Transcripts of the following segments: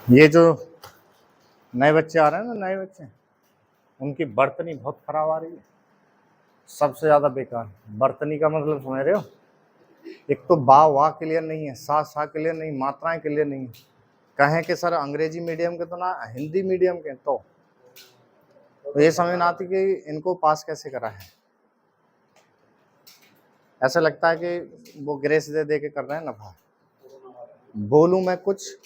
ये जो नए बच्चे आ रहे हैं ना, नए बच्चे, उनकी बर्तनी बहुत खराब आ रही है, सबसे ज्यादा बेकार। बर्तनी का मतलब समझ रहे हो? एक तो बा वाह क्लियर नहीं है, सा सा क्लियर नहीं, मात्राएं क्लियर नहीं है। कहें कि सर अंग्रेजी मीडियम के तो ना हिंदी मीडियम के, तो ये समझ ना आती कि इनको पास कैसे करा है। ऐसा लगता है कि वो ग्रेस दे दे के कर रहे हैं नफा। बोलूं मैं कुछ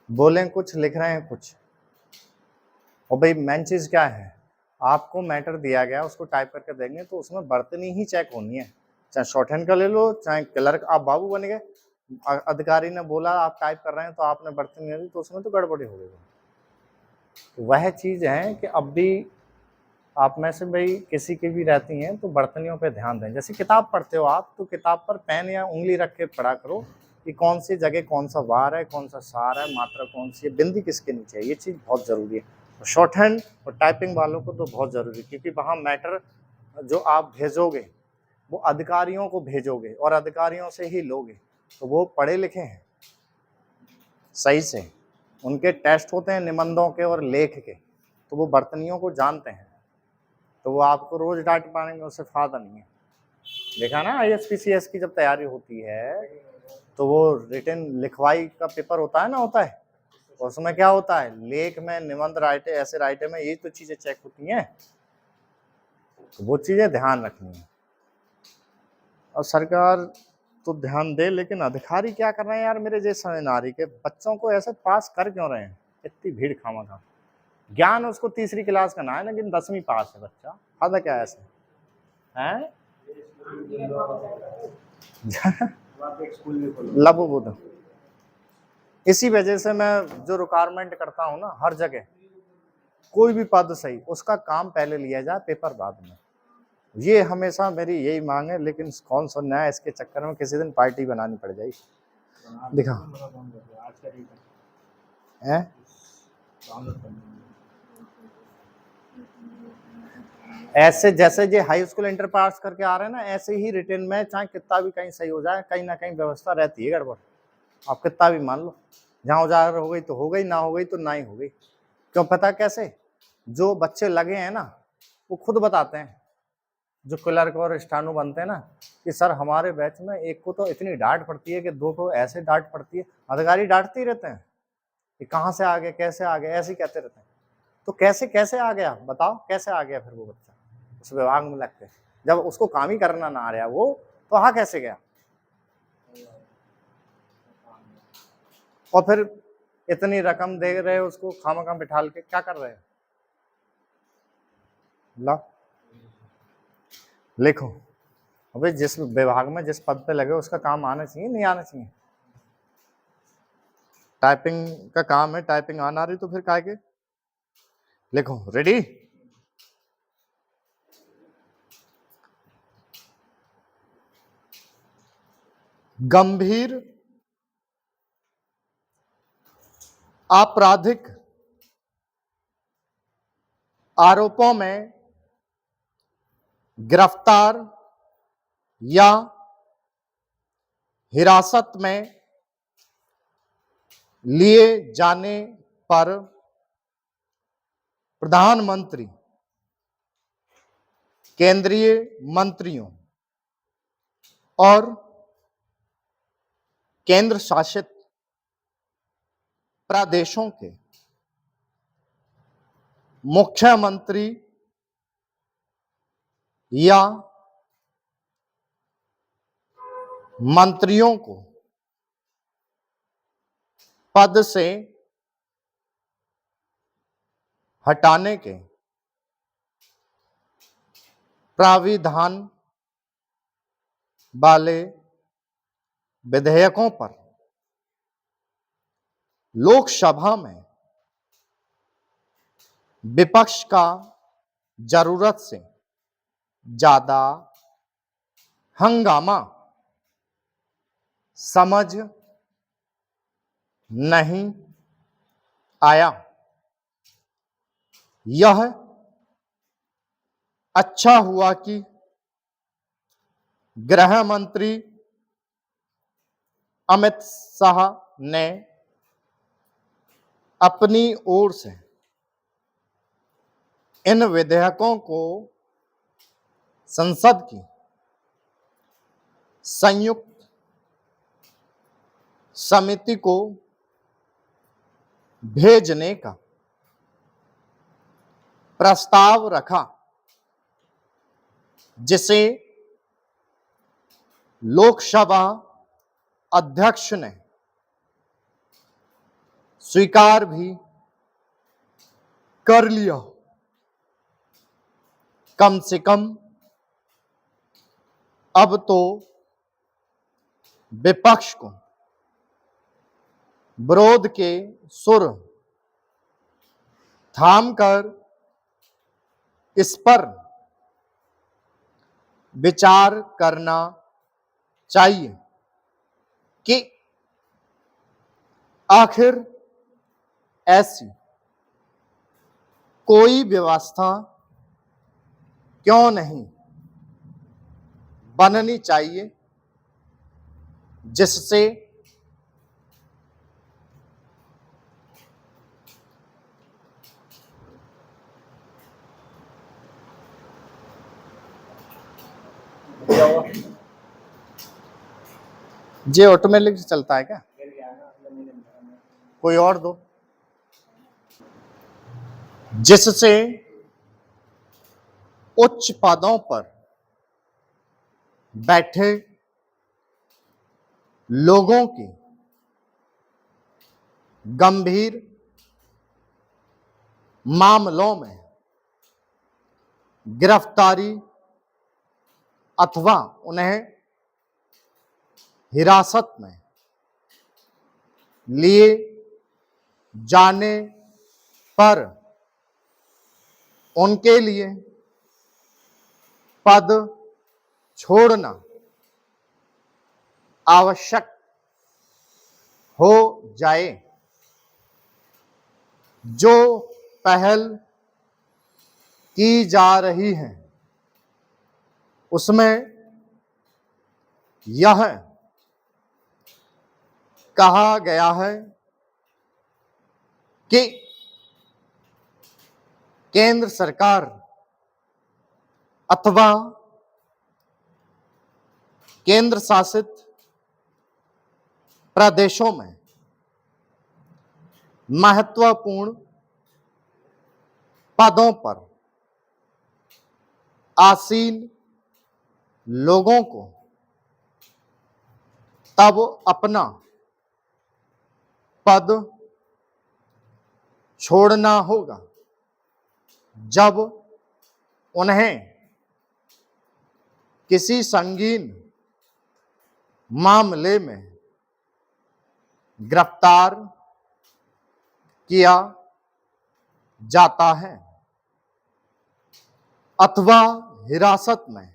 बोलें कुछ, लिख रहे हैं कुछ। और भाई मेन चीज क्या है, आपको मैटर दिया गया उसको टाइप करके देंगे तो उसमें बर्तनी ही चेक होनी है, चाहे शॉर्ट हैंड का ले लो, चाहे क्लर्क। आप बाबू बन गए, अधिकारी ने बोला आप टाइप कर रहे हैं तो आपने बर्तनी ली, तो उसमें तो गड़बड़ी हो गई। तो वह चीज है कि अब भी आप में से भाई किसी की भी रहती हैं तो बर्तनियों पे ध्यान दें। जैसे किताब पढ़ते हो आप, तो किताब पर पेन या उंगली रख के पढ़ा करो कि कौन सी जगह कौन सा वार है, कौन सा सार है, मात्रा कौन सी है, बिंदी किसके नीचे है। ये चीज़ बहुत ज़रूरी है। शॉर्ट हैंड और टाइपिंग वालों को तो बहुत ज़रूरी है, क्योंकि वहाँ मैटर जो आप भेजोगे वो अधिकारियों को भेजोगे और अधिकारियों से ही लोगे, तो वो पढ़े लिखे हैं सही से, उनके टेस्ट होते हैं निबंधों के और लेख के, तो वो बर्तनियों को जानते हैं। तो वो आपको रोज डांट पाएंगे, उससे फायदा नहीं है। देखा ना, ISPCS की जब तैयारी होती है तो वो रिटन लिखवाई का पेपर होता है ना, होता है, उसमें क्या होता है, लेख में, निबंध राइटे, ऐसे राइटे में यही तो चीजें चेक होती हैं। तो वो चीजें ध्यान रखनी है। और सरकार तो ध्यान दे, लेकिन अधिकारी क्या कर रहे हैं यार, मेरे जैसे समझ ना आ रही के बच्चों को ऐसे पास कर क्यों रहे हैं, इतनी भीड़ खामा। ज्ञान उसको तीसरी क्लास का ना है, लेकिन 10वीं पास है बच्चा, फायदा क्या है ऐसे है? लबो बुध। इसी वजह से मैं जो रिक्वायरमेंट करता हूँ ना, हर जगह कोई भी पद सही, उसका काम पहले लिया जाए, पेपर बाद में। ये हमेशा मेरी यही मांग है, लेकिन कौन सुनना है, इसके चक्कर में किसी दिन पार्टी बनानी पड़ जाएगी। दिखा है ऐसे, जैसे जो हाई स्कूल इंटर पास करके आ रहे हैं ना, ऐसे ही रिटर्न में चाहे कितना भी कहीं सही हो जाए, कहीं ना कहीं व्यवस्था रहती है गड़बड़। आप कितना भी मान लो, जहाँ उजागर हो गई तो हो गई, ना हो गई तो ना ही हो गई। क्यों पता कैसे? जो बच्चे लगे हैं ना, वो खुद बताते हैं, जो क्लर्क और स्टानो बनते हैं ना, कि सर हमारे बैच में एक को तो इतनी डांट पड़ती है कि दो को ऐसे डांट पड़ती है। अधिकारी डांटते ही रहते हैं कि कहाँ से आ गए, कैसे आ गए, ऐसे ही कहते रहते हैं। तो कैसे कैसे आ गया, बताओ कैसे आ गया फिर वो बच्चा उस विभाग में लगते, जब उसको काम ही करना ना आ रहा वो, तो हाँ कैसे गया? और फिर इतनी रकम दे रहे हो उसको, खामखा बिठाल के क्या कर रहे हैं? ला लिखो। अबे जिस विभाग में जिस पद पे लगे उसका काम आना चाहिए, नहीं आना चाहिए? टाइपिंग का काम है, टाइपिंग आना रही तो फिर काय के? लिखो। रेडी? गंभीर आपराधिक आरोपों में गिरफ्तार या हिरासत में लिए जाने पर प्रधानमंत्री, केंद्रीय मंत्रियों और केंद्र शासित प्रदेशों के मुख्यमंत्री या मंत्रियों को पद से हटाने के प्राविधान वाले विधेयकों पर लोकसभा में विपक्ष का जरूरत से ज्यादा हंगामा समझ नहीं आया। यह अच्छा हुआ कि गृह मंत्री अमित शाह ने अपनी ओर से इन विधेयकों को संसद की संयुक्त समिति को भेजने का प्रस्ताव रखा, जिसे लोकसभा अध्यक्ष ने स्वीकार भी कर लिया। कम से कम अब तो विपक्ष को विरोध के सुर थामकर इस पर विचार करना चाहिए कि आखिर ऐसी कोई व्यवस्था क्यों नहीं बननी चाहिए जिससे ये ऑटोमेटिक चलता है क्या? कोई और दो, जिससे उच्च पदों पर बैठे लोगों की गंभीर मामलों में गिरफ्तारी अथवा उन्हें हिरासत में लिए जाने पर उनके लिए पद छोड़ना आवश्यक हो जाए। जो पहल की जा रही है उसमें यह कहा गया है कि केंद्र सरकार अथवा केंद्र शासित प्रदेशों में महत्वपूर्ण पदों पर आसीन लोगों को तब अपना पद छोड़ना होगा जब उन्हें किसी संगीन मामले में गिरफ्तार किया जाता है अथवा हिरासत में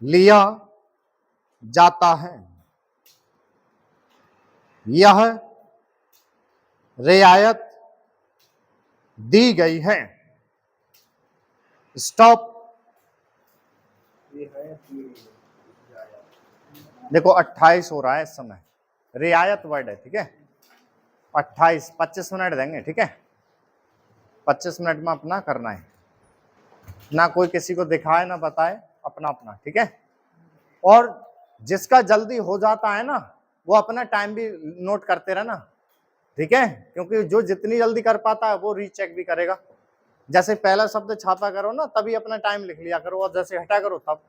लिया जाता है। यह रियायत दी गई है। स्टॉप। देखो 28 हो रहा है इस समय, रियायत वर्ड है, ठीक है। 28 25 मिनट देंगे, ठीक है। 25 मिनट में अपना करना है, ना कोई किसी को दिखाए ना बताए, अपना अपना, ठीक है। और जिसका जल्दी हो जाता है ना वो अपना टाइम भी नोट करते रहना, ठीक है, क्योंकि जो जितनी जल्दी कर पाता है वो रीचेक भी करेगा। जैसे पहला शब्द छापा करो ना तभी अपना टाइम लिख लिया करो, और जैसे हटा करो तब।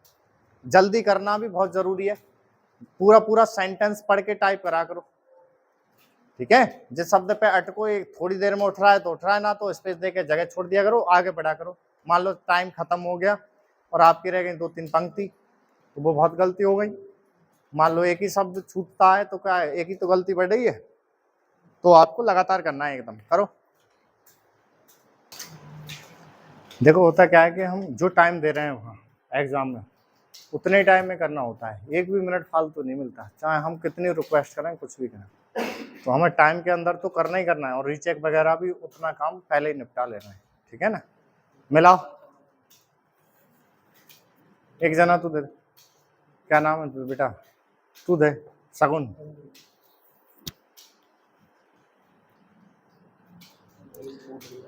जल्दी करना भी बहुत जरूरी है, पूरा पूरा सेंटेंस पढ़ के टाइप करा करो, ठीक है। जिस शब्द पे अटको एक थोड़ी देर में उठ रहा है तो उठ रहा है, ना तो स्पेस देके जगह छोड़ दिया करो, आगे बढ़ा करो। मान लो टाइम खत्म हो गया और आपकी रह गई 2-3 पंक्ति, तो वो बहुत गलती हो गई। मान लो एक ही शब्द छूटता है तो क्या है, एक ही तो गलती बढ़ रही है, तो आपको लगातार करना है, एकदम करो। देखो होता क्या है कि हम जो टाइम दे रहे हैं वहाँ एग्जाम में उतने टाइम में करना होता है, एक भी मिनट फालतू नहीं मिलता, चाहे हम कितनी रिक्वेस्ट करें कुछ भी करें, तो हमें टाइम के अंदर तो करना ही करना है। और रीचेक वगैरह भी उतना काम पहले ही निपटा लेना है, ठीक है ना। मिलाओ, एक जना तू दे, क्या नाम है बेटा, तू दे। शगुन,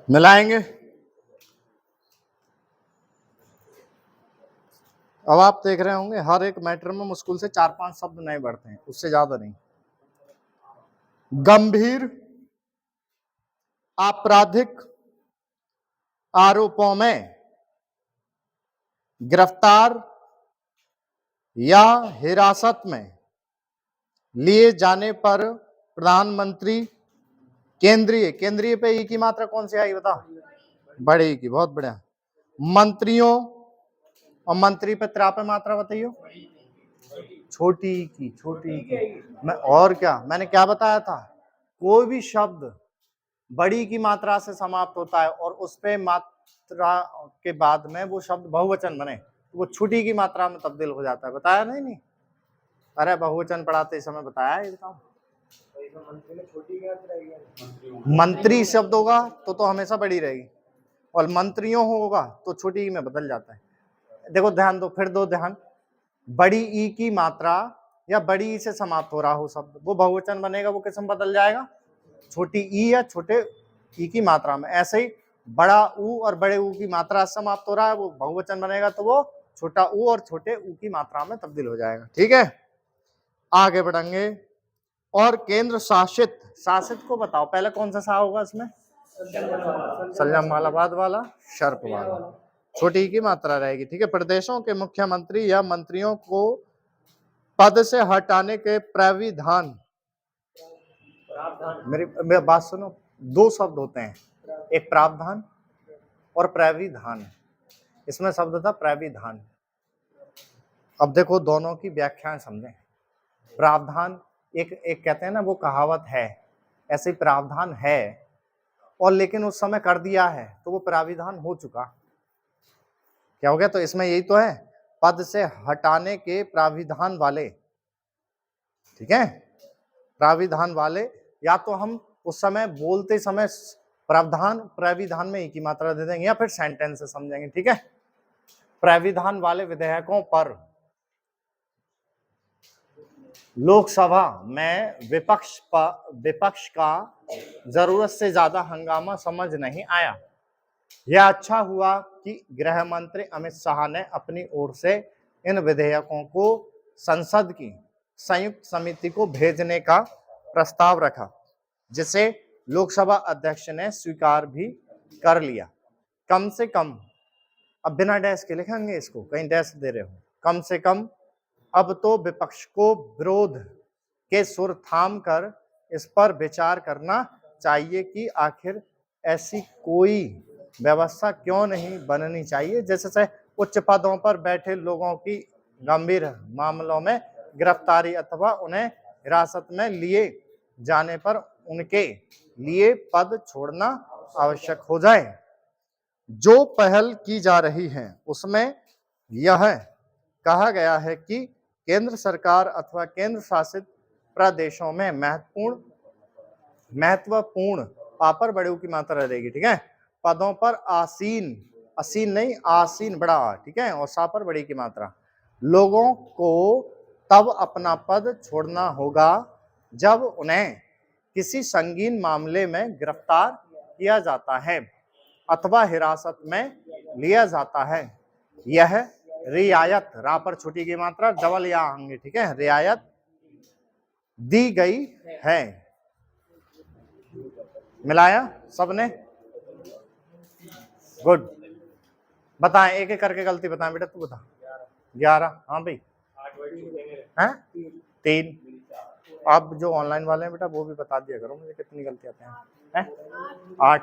मिलाएंगे। अब आप देख रहे होंगे हर एक मैटर में मुश्किल से 4-5 शब्द नए बढ़ते हैं, उससे ज्यादा नहीं। गंभीर आपराधिक आरोपों में गिरफ्तार या हिरासत में लिए जाने पर प्रधानमंत्री केंद्रीय पे ई की मात्रा कौन सी आई बता? बड़ी की, बहुत बढ़िया। मंत्रियों और मंत्री पे त्रा पे मात्रा बताइयो, छोटी की। मैं और क्या, मैंने क्या बताया था? कोई भी शब्द बड़ी की मात्रा से समाप्त होता है और उस पे मात्रा के बाद में वो शब्द बहुवचन बने तो वो छोटी की मात्रा में तब्दील हो जाता है। बताया नहीं? अरे बहुवचन पढ़ाते समय बताया है। मंत्री शब्द होगा तो हमेशा बड़ी रहेगी और मंत्रियों होगा तो छोटी में बदल जाता है। देखो ध्यान दो, फिर दो ध्यान। बड़ी ई की मात्रा या बड़ी ई से समाप्त हो रहा हो शब्द, वो बहुवचन बनेगा, वो किस में बदल जाएगा? छोटी ई या छोटे ई की मात्रा में। ऐसे ही बड़ा ऊ और बड़े ऊ की मात्रा से समाप्त हो रहा है, वो बहुवचन बनेगा तो वो छोटा ऊ और छोटे ऊ की मात्रा में तब्दील हो जाएगा। ठीक है, आगे बढ़ेंगे। और केंद्र शासित को बताओ पहले कौन सा सा होगा इसमें? संयम वाला, बाद वाला शर्प वाला, छोटी की मात्रा रहेगी। ठीक है, प्रदेशों के मुख्यमंत्री या मंत्रियों को पद से हटाने के प्राविधान, मेरी बात सुनो, दो शब्द होते हैं, एक प्रावधान और प्राविधान। इसमें शब्द था प्राविधान। अब देखो दोनों की व्याख्याएं समझें। प्रावधान एक कहते हैं ना, वो कहावत है, ऐसे प्रावधान है और लेकिन उस समय कर दिया है तो वो प्राविधान हो चुका। क्या हो गया? तो इसमें यही तो है, पद से हटाने के प्राविधान वाले। ठीक है, प्राविधान वाले, या तो हम उस समय बोलते समय प्रावधान प्राविधान में एक ही मात्रा दे देंगे या फिर सेंटेंस से समझेंगे। ठीक है, प्राविधान वाले विधेयकों पर लोकसभा में विपक्ष का जरूरत से ज्यादा हंगामा समझ नहीं आया। यह अच्छा हुआ कि गृह मंत्री अमित शाह ने अपनी ओर से इन विधेयकों को संसद की संयुक्त समिति को भेजने का प्रस्ताव रखा, जिसे लोकसभा अध्यक्ष ने स्वीकार भी कर लिया। कम से कम, अब बिना डैश के लिखेंगे इसको, कहीं डैश दे रहे हो, कम से कम अब तो विपक्ष को विरोध के सुर थाम कर इस पर विचार करना चाहिए कि आखिर ऐसी कोई व्यवस्था क्यों नहीं बननी चाहिए जिससे उच्च पदों पर बैठे लोगों की गंभीर मामलों में गिरफ्तारी अथवा उन्हें हिरासत में लिए जाने पर उनके लिए पद छोड़ना आवश्यक हो जाए। जो पहल की जा रही है उसमें यह कहा गया है कि केंद्र सरकार अथवा केंद्र शासित प्रदेशों में महत्वपूर्ण पापर बड़े की मात्रा रहेगी। ठीक है, पदों पर असीन नहीं, आसीन बड़ा। ठीक है, और सा पर बड़ी की मात्रा। लोगों को तब अपना पद छोड़ना होगा जब उन्हें किसी संगीन मामले में गिरफ्तार किया जाता है अथवा हिरासत में लिया जाता है। यह रियायत, रा पर छोटी की मात्रा डबल या आएंगे। ठीक है, रियायत दी गई है। मिलाया सबने? गुड। बताएं, एक एक करके गलती बताएं बेटा, तू बता। 11, हाँ भाई, हैं 3। आप जो ऑनलाइन वाले हैं बेटा वो भी बता दिया करो मुझे कितनी गलती आते हैं। 8।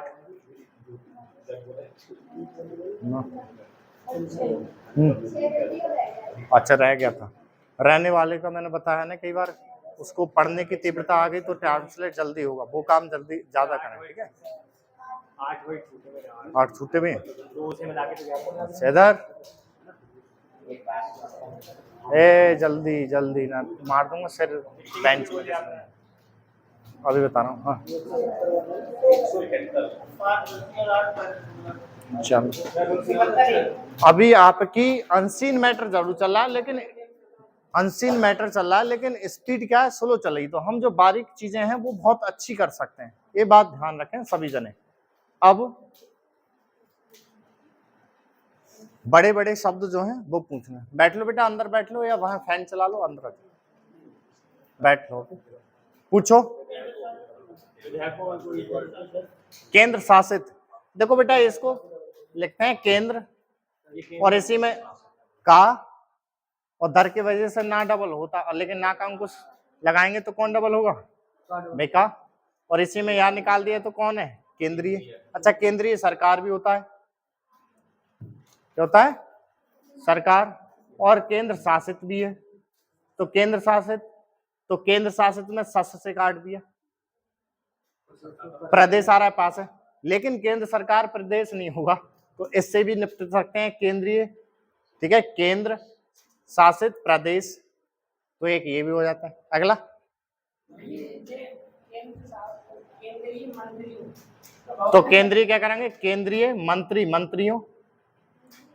अच्छा रह गया था, रहने वाले का मैंने बताया ना कई बार, उसको पढ़ने की तीव्रता आ गई तो ट्रांसलेट जल्दी होगा, वो काम जल्दी ज्यादा करें। ठीक है, 8 छूटे में इधर ए जल्दी ना मार दूंगा सिर बेंच में। अभी बता रहा हूँ। हाँ चलो, अभी आपकी अनसीन मैटर जरूर चल रहा है, लेकिन स्पीड क्या है, स्लो चल रही। तो हम जो बारीक चीजें हैं वो बहुत अच्छी कर सकते हैं, ये बात ध्यान रखें सभी जने। अब बड़े बड़े शब्द जो हैं वो पूछना। बैठ लो बेटा, अंदर बैठ लो या वहां फैन चला लो, अंदर आ जाओ, बैठ लो, पूछो। केंद्र शासित, देखो बेटा इसको लिखते हैं केंद्र, और इसी में का और दर की वजह से ना डबल होता, लेकिन ना का अंकुश लगाएंगे तो कौन डबल होगा, बेका, और इसी में या निकाल दिया तो कौन है, केंद्रीय। अच्छा, केंद्रीय सरकार भी होता है, क्या होता है, सरकार, और केंद्र शासित भी है। तो केंद्र शासित, तो केंद्र शासित में सस से काट दिया, प्रदेश आ रहा है पास है, लेकिन केंद्र सरकार प्रदेश नहीं होगा, तो इससे भी निपट सकते हैं, केंद्रीय, ठीक है, केंद्र शासित प्रदेश, तो एक ये भी हो जाता है। अगला तो केंद्रीय क्या करेंगे, केंद्रीय मंत्री, मंत्रियों,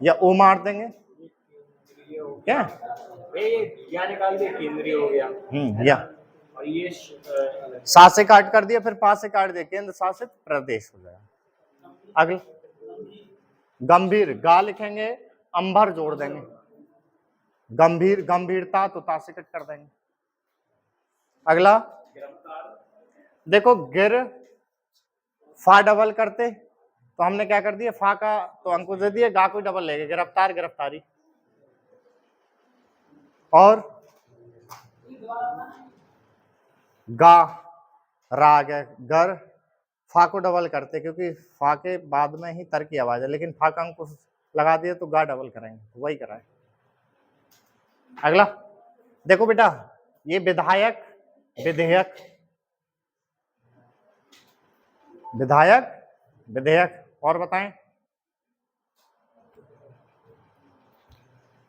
या ओ मार देंगे क्या, या निकाल दिया, केंद्रीय हो गया, या, और ये सा से काट कर दिया, फिर पास से काट दिया, केंद्र शासित प्रदेश हो जाएगा। अगला गंभीर, गा लिखेंगे, अंबर जोड़ देंगे, गंभीर, गंभीरता, तो ता से कट कर देंगे। अगला देखो, गिर फा डबल करते तो हमने क्या कर दिया, फा का तो अंकुश दे दिया, गा को डबल लेंगे, गिरफ्तार, गिरफ्तारी, और गा रा आ गया, घर, फा को डबल करते क्योंकि फा के बाद में ही तर की आवाज है, लेकिन फा का अंकुश लगा दिया तो गा डबल करेंगे, तो वही कराए। अगला देखो बेटा, ये विधायक, विधेयक, विधायक, विधेयक, और बताएं,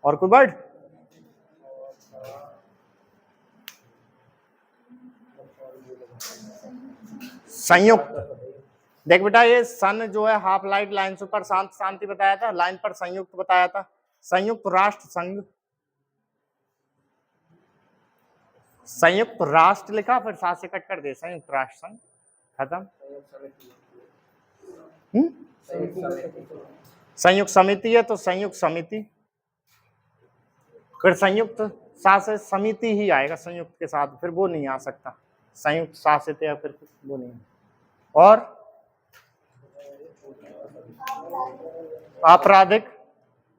और कोई वर्ड, संयुक्त, देख बेटा ये सन जो है हाफ लाइट लाइन से ऊपर शांत शांति बताया था, लाइन पर संयुक्त बताया था, संयुक्त राष्ट्र संघ, संयुक्त राष्ट्र लिखा फिर साथ से कट कर दे, संयुक्त राष्ट्र संघ, खत्म। संयुक्त समिति है तो संयुक्त समिति, फिर संयुक्त शासित समिति ही आएगा संयुक्त के साथ, फिर वो नहीं आ सकता, संयुक्त शासित या फिर वो नहीं। और आपराधिक,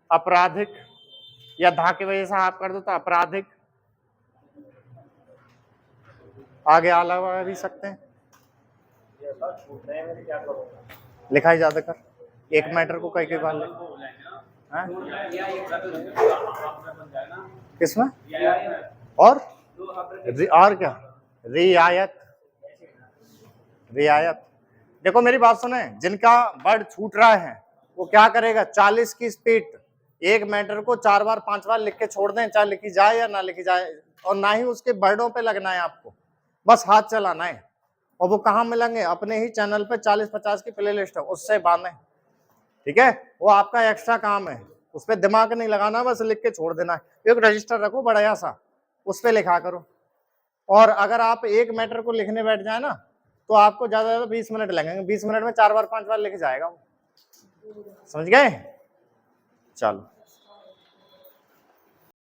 आपराधिक, या धा की वजह से आप कर दो तो आपराधिक, आगे आला भी सकते हैं, लिखाई ज्यादा कर, एक मैटर को कई बार ले, किसमें, और क्या, रियायत, रियायत। देखो मेरी बात सुने, जिनका वर्ड छूट रहा है वो क्या करेगा, 40 की स्पीड, एक मैटर को 4 बार 5 बार लिख के छोड़ दें, चाहे लिखी जाए या ना लिखी जाए, और ना ही उसके वर्डों पे लगना है आपको, बस हाथ चलाना है। और वो कहाँ मिलेंगे, अपने ही चैनल पे 40-50 की प्लेलिस्ट है, उससे बांधे, ठीक है, वो आपका एक्स्ट्रा काम है, उस पर दिमाग नहीं लगाना, बस लिख के छोड़ देना है। एक रजिस्टर रखो बढ़िया सा, उस पर लिखा करो, और अगर आप एक मैटर को लिखने बैठ जाए ना तो आपको ज्यादा ज्यादा 20 मिनट लगेंगे, 20 मिनट में 4 बार 5 बार लिख जाएगा वो, समझ गए, चलो।